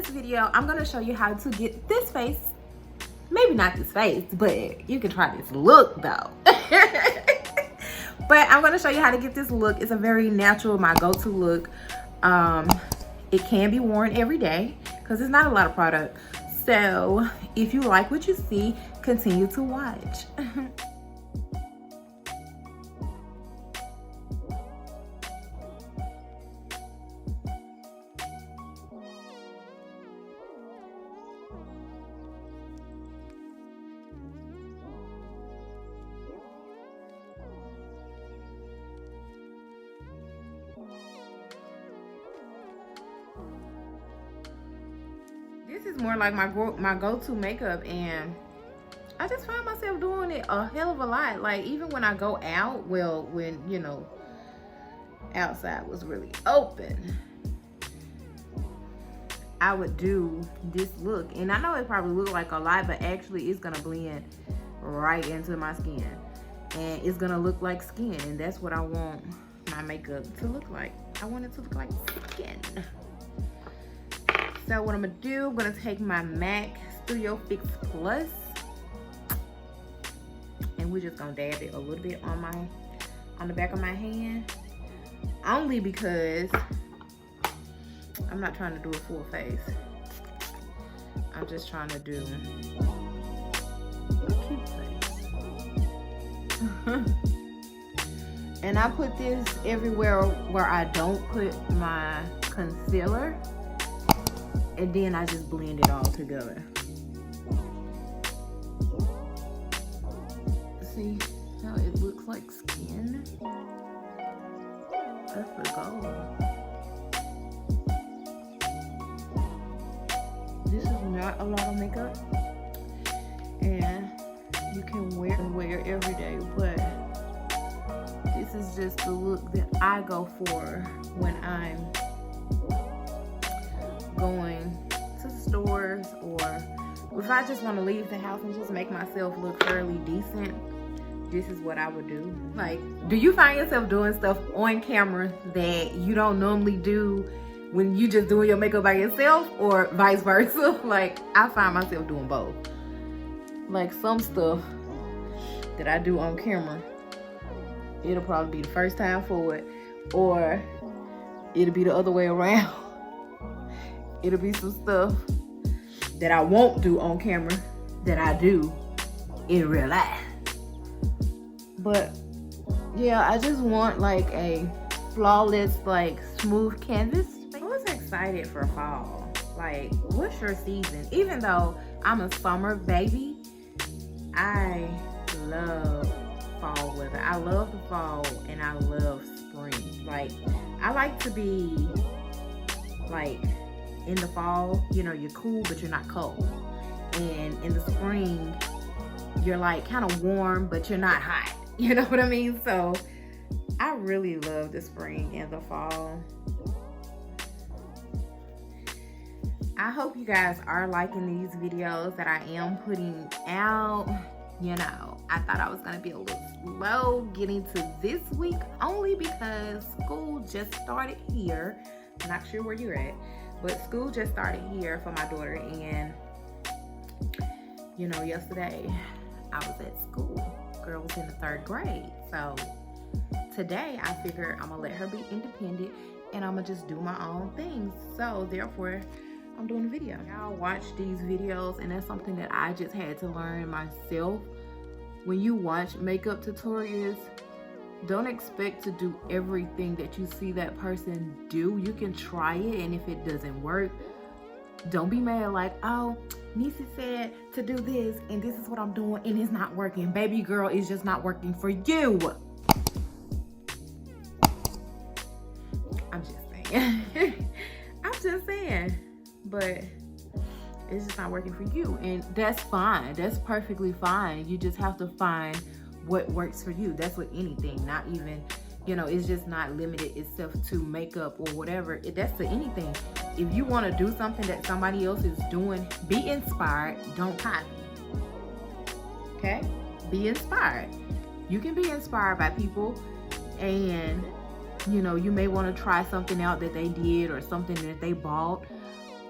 this video, I'm gonna show you how to get this face. Maybe not this face, but you can try this look though. But I'm gonna show you how to get this look. It's a very natural, my go-to look. It can be worn every day because there's not a lot of product. So if you like what you see, continue to watch. This is more like my go-to makeup, and I just find myself doing it a hell of a lot. Like even when I go out, well, when you know outside was really open, I would do this look, and I know it probably look like a lot, but actually it's gonna blend right into my skin, and it's gonna look like skin, and that's what I want my makeup to look like. I want it to look like skin. So what I'm gonna do, I'm gonna take my MAC Studio Fix Plus, and we're just gonna dab it a little bit on the back of my hand, only because I'm not trying to do a full face. I'm just trying to do a cute face. And I put this everywhere where I don't put my concealer. And then I just blend it all together. See how it looks like skin? That's the goal. This is not a lot of makeup, and you can wear every day, but this is just the look that I go for when I'm going to the stores, or if I just want to leave the house and just make myself look fairly decent. This is what I would do. Like, do you find yourself doing stuff on camera that you don't normally do when you just doing your makeup by yourself, or vice versa? Like, I find myself doing both. Like, some stuff that I do on camera, it'll probably be the first time for it, or it'll be the other way around. It'll be some stuff that I won't do on camera that I do in real life. But yeah, I just want like a flawless, like smooth canvas. I was excited for fall. Like, what's your season? Even though I'm a summer baby, I love fall weather. I love the fall and I love spring. Like, I like to be like, in the fall, you know, you're cool, but you're not cold. And in the spring, you're like kind of warm, but you're not hot. You know what I mean? So I really love the spring and the fall. I hope you guys are liking these videos that I am putting out. You know, I thought I was gonna be a little slow getting to this week, only because school just started here. I'm not sure where you're at, but school just started here for my daughter, and you know, yesterday I was at school. Girl was in the 3rd grade. So today I figured I'm gonna let her be independent and I'm gonna just do my own things. So therefore, I'm doing a video. Y'all watch these videos, and that's something that I just had to learn myself. When you watch makeup tutorials, don't expect to do everything that you see that person do. You can try it, and if it doesn't work, don't be mad like, oh, Niecy said to do this, and this is what I'm doing, and it's not working. Baby girl, it's just not working for you. I'm just saying. I'm just saying. But it's just not working for you, and that's fine. That's perfectly fine. You just have to find what works for you. That's with anything, not even, you know, it's just not limited itself to makeup or whatever. That's to anything. If you want to do something that somebody else is doing, be inspired. Don't copy. Okay? Be inspired. You can be inspired by people, and you know, you may want to try something out that they did or something that they bought,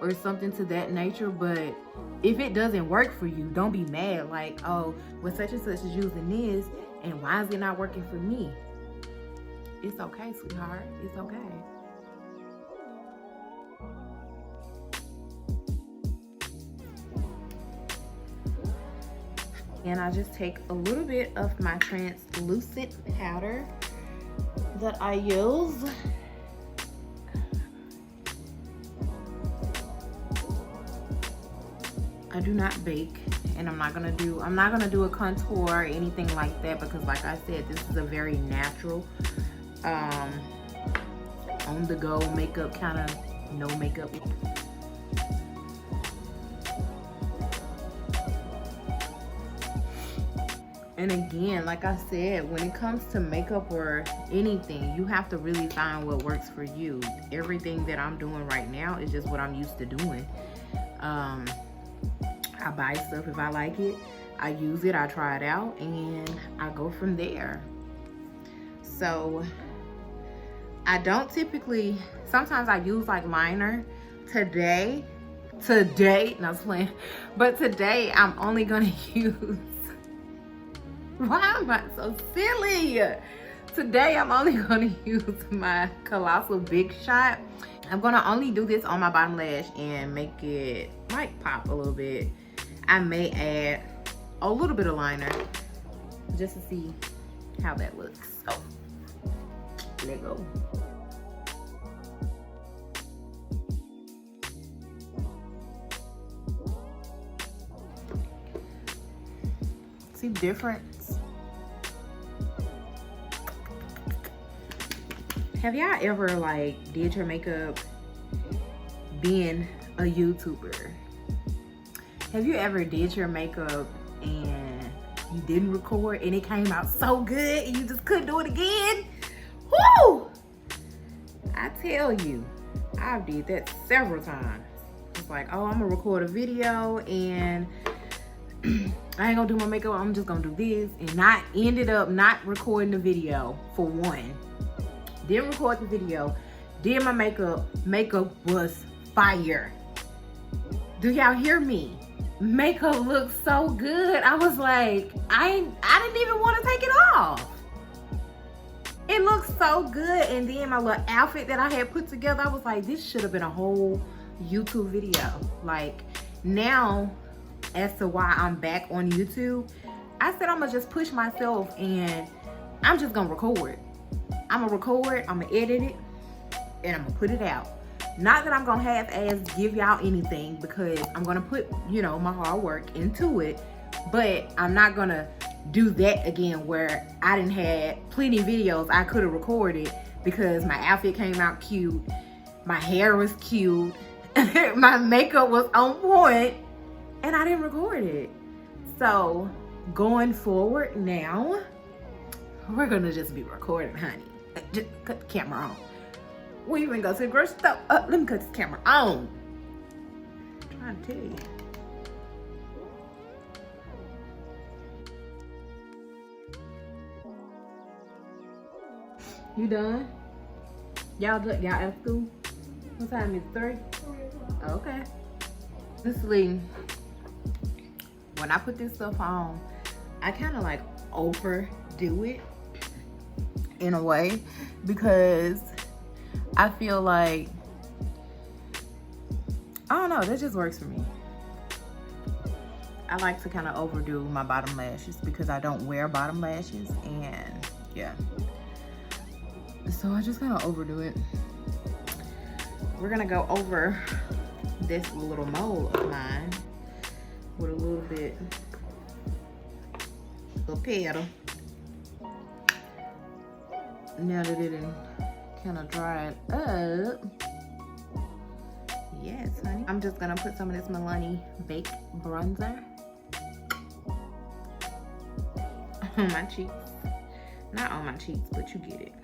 or something to that nature. But if it doesn't work for you, don't be mad like, oh, well, such and such is using this and why is it not working for me? It's okay, sweetheart. It's okay. And I just take a little bit of my translucent powder that I use. I do not bake, and I'm not gonna do a contour or anything like that, because like I said, this is a very natural on the go makeup, kind of no makeup. And again, like I said, when it comes to makeup or anything, you have to really find what works for you. Everything that I'm doing right now is just what I'm used to doing. I buy stuff if I like it, I use it, I try it out, and I go from there. So I don't typically, sometimes I use like liner. Today, not playing, but today I'm only gonna use, why am I so silly? Today I'm only gonna use my Colossal Big Shot. I'm gonna only do this on my bottom lash and make it like pop a little bit. I may add a little bit of liner just to see how that looks. So, there you go. See the difference? Have y'all ever like did your makeup being a YouTuber? Have you ever did your makeup and you didn't record and it came out so good and you just couldn't do it again? Woo! I tell you, I've did that several times. It's like, oh, I'm gonna record a video and I ain't gonna do my makeup, I'm just gonna do this, and I ended up not recording the video for one. Didn't record the video, did my makeup was fire. Do y'all hear me? Makeup looks so good. I was like, I didn't even want to take it off. It looks so good. And then my little outfit that I had put together, I was like, this should have been a whole YouTube video. Like, now, as to why I'm back on YouTube, I said I'm gonna just push myself and I'm just gonna record. I'm gonna record, I'm gonna edit it, and I'm gonna put it out. Not that I'm gonna half-ass give y'all anything, because I'm gonna put, you know, my hard work into it, but I'm not gonna do that again where I didn't have plenty of videos I could have recorded because my outfit came out cute, my hair was cute, my makeup was on point, and I didn't record it. So going forward now, we're gonna just be recording, honey. Just cut the camera on. We even go to the grocery store. Let me cut this camera on. I'm trying to tell you. You done? Y'all at school? What time is it? 3? Okay. Honestly, when I put this stuff on, I kind of like overdo it in a way, because I feel like, I don't know, that just works for me. I like to kind of overdo my bottom lashes because I don't wear bottom lashes, and yeah. So I just kind of overdo it. We're gonna go over this little mole of mine with a little bit of petal. Now that it kind of dried up. Yes, honey. I'm just gonna put some of this Milani Baked Bronzer on my cheeks. Not on my cheeks, but you get it.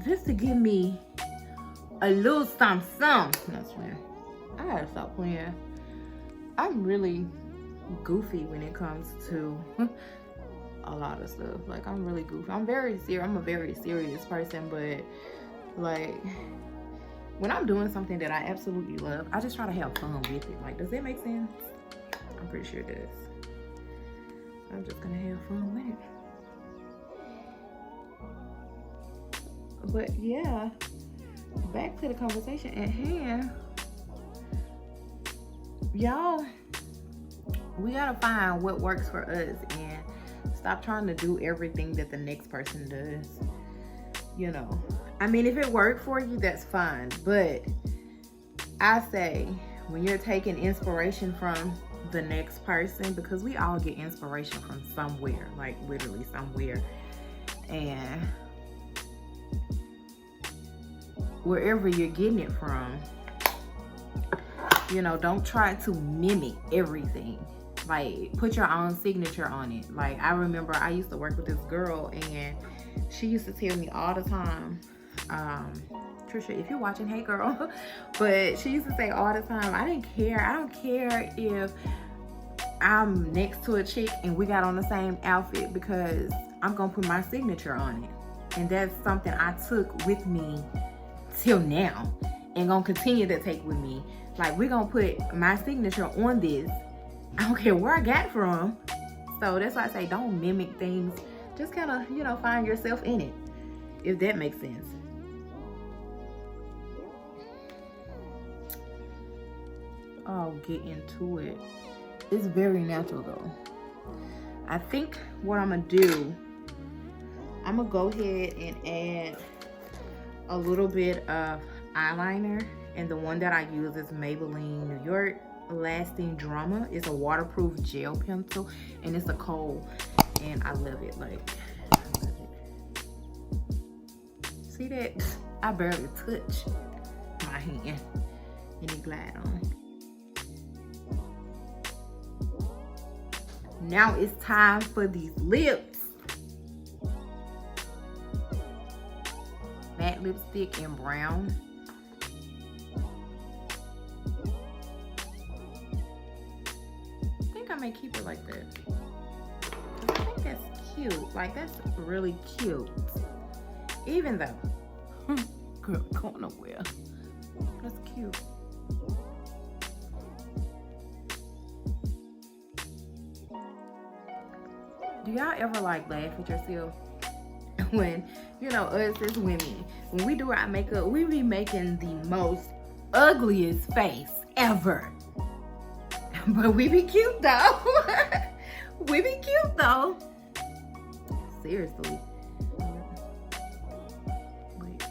Just to give me a little something. That's when I gotta stop playing. I'm really goofy when it comes to a lot of stuff. Like, I'm really goofy. I'm a very serious person, but Like, when I'm doing something that I absolutely love, I just try to have fun with it. Like, does that make sense? I'm pretty sure it does. I'm just gonna have fun with it. But yeah, back to the conversation at hand. Y'all, we gotta find what works for us and stop trying to do everything that the next person does. You know, I mean, if it worked for you, that's fine. But I say, when you're taking inspiration from the next person, because we all get inspiration from somewhere, like literally somewhere, and wherever you're getting it from, you know, don't try to mimic everything. Like, put your own signature on it. Like, I remember I used to work with this girl, and she used to tell me all the time, Trisha, if you're watching, hey girl, but she used to say all the time, I don't care if I'm next to a chick and we got on the same outfit, because I'm gonna put my signature on it. And that's something I took with me till now and gonna continue to take with me. Like, we're gonna put my signature on this. I don't care where I got it from. So that's why I say, don't mimic things. Just kind of, you know, find yourself in it, if that makes sense. I'll get into it. It's very natural though. I think what I'm gonna do, I'm gonna go ahead and add a little bit of eyeliner, and the one that I use is Maybeillne New York Lasting Drama. It's a waterproof gel pencil, and it's a kohl, and I love it. Like, I love it. See that? I barely touch my hand and it glide on. Now it's time for these lips. Matte lipstick in brown. I think I may keep it like that. I think that's cute. Like, that's really cute. Even though, girl, go nowhere. That's cute. Do y'all ever like laugh at yourself? When, you know, us as women, when we do our makeup, we be making the most ugliest face ever. But we be cute though. We be cute though. Seriously. Wait.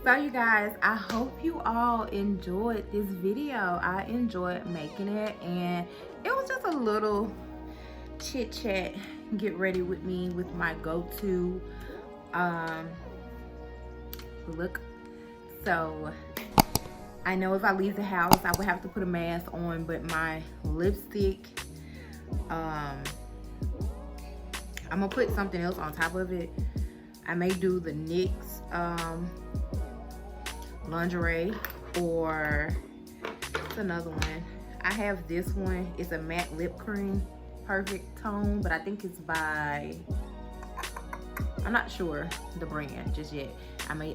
So you guys, I hope you all enjoyed this video. I enjoyed making it, and it was just a little chit chat, get ready with me with my go-to look. So I know if I leave the house, I would have to put a mask on, but my lipstick, I'm gonna put something else on top of it. I may do the NYX lingerie, or it's another one. I have this one. It's a matte lip cream, perfect tone, but I think it's by, I'm not sure the brand just yet.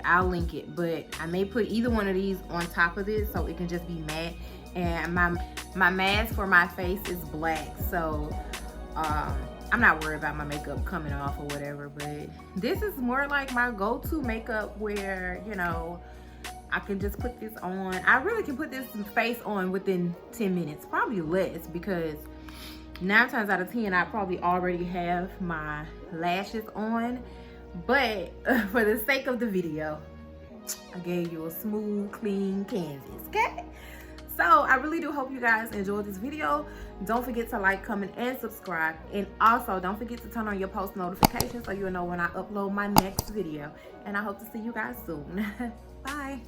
I'll link it, but I may put either one of these on top of this so it can just be matte. And my mask for my face is black, so I'm not worried about my makeup coming off or whatever, but this is more like my go-to makeup where, you know, I can just put this on. I really can put this face on within 10 minutes, probably less, because 9 times out of 10, I probably already have my lashes on. But for the sake of the video, I gave you a smooth, clean canvas, okay? So I really do hope you guys enjoyed this video. Don't forget to like, comment, and subscribe. And also, don't forget to turn on your post notifications so you'll know when I upload my next video. And I hope to see you guys soon. Bye.